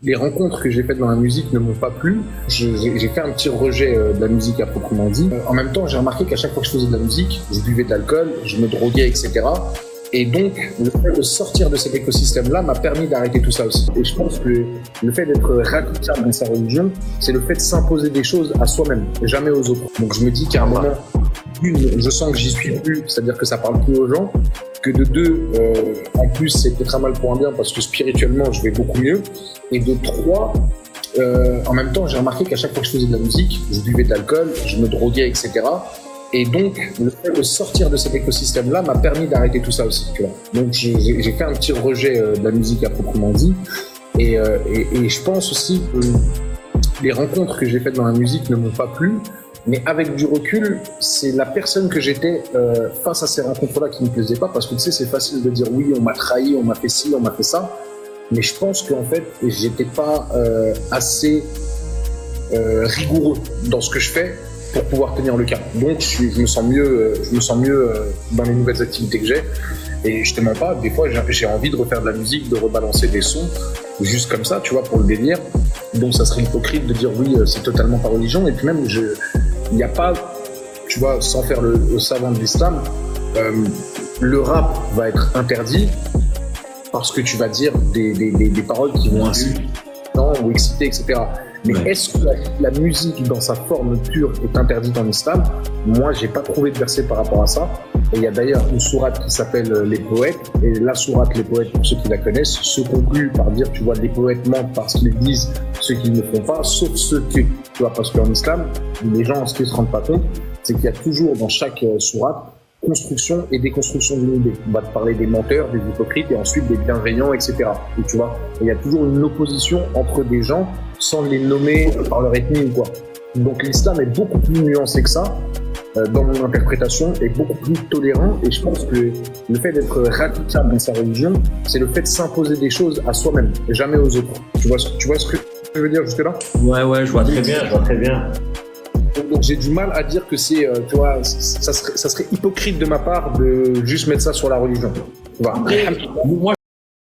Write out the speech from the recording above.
Les rencontres que j'ai faites dans la musique ne m'ont pas plu. J'ai fait un petit rejet de la musique à proprement dit. En même temps, j'ai remarqué qu'à chaque fois que je faisais de la musique, je buvais de l'alcool, je me droguais, etc. Et donc, le fait de sortir de cet écosystème-là m'a permis d'arrêter tout ça aussi. Et je pense que le fait d'être radical dans sa religion, c'est le fait de s'imposer des choses à soi-même, jamais aux autres. Donc je me dis qu'à un moment, une, je sens que j'y suis plus, c'est-à-dire que ça parle plus aux gens, que de deux, en plus c'est peut-être un mal pour un bien parce que spirituellement je vais beaucoup mieux, et de trois, en même temps j'ai remarqué qu'à chaque fois que je faisais de la musique, je buvais de l'alcool, je me droguais, etc. Et donc le fait de sortir de cet écosystème-là m'a permis d'arrêter tout ça aussi, tu vois. Donc j'ai fait un petit rejet de la musique à proprement dit, et je pense aussi que les rencontres que j'ai faites dans la musique ne m'ont pas plu. Mais avec du recul, c'est la personne que j'étais face à ces rencontres-là qui ne me plaisaient pas, parce que tu sais, c'est facile de dire oui, on m'a trahi, on m'a fait ci, on m'a fait ça, mais je pense qu'en fait, j'étais pas assez rigoureux dans ce que je fais pour pouvoir tenir le cap. Donc, je me sens mieux dans les nouvelles activités que j'ai. Et je te mens pas, des fois, j'ai envie de refaire de la musique, de rebalancer des sons, juste comme ça, tu vois, pour le délire. Donc, ça serait hypocrite de dire oui, c'est totalement par religion. Et puis même, il n'y a pas, tu vois, sans faire le savant de l'islam, le rap va être interdit parce que tu vas dire des paroles qui vont insulter ou exciter, etc. Mais est-ce que la musique dans sa forme pure est interdite en islam? Moi, j'ai pas trouvé de verset par rapport à ça. Et il y a d'ailleurs une sourate qui s'appelle Les Poètes. Et la sourate Les Poètes, pour ceux qui la connaissent, se conclut par dire, tu vois, les poètes mentent parce qu'ils disent ce qu'ils ne font pas, sauf ceux qui, tu vois, parce qu'en islam, les gens, ce qu'ils se rendent pas compte, c'est qu'il y a toujours dans chaque sourate construction et déconstruction d'une idée. On va te parler des menteurs, des hypocrites et ensuite des bienveillants, etc. Et tu vois, il y a toujours une opposition entre des gens sans les nommer par leur ethnie ou quoi. Donc l'islam est beaucoup plus nuancé que ça, dans mon interprétation, est beaucoup plus tolérant, et je pense que le fait d'être radical dans sa religion, c'est le fait de s'imposer des choses à soi-même, jamais aux autres. Tu vois ce que je veux dire jusque-là? Ouais, je vois très bien. Donc j'ai du mal à dire que c'est, tu vois, ça serait hypocrite de ma part de juste mettre ça sur la religion. Tu vois. Moi,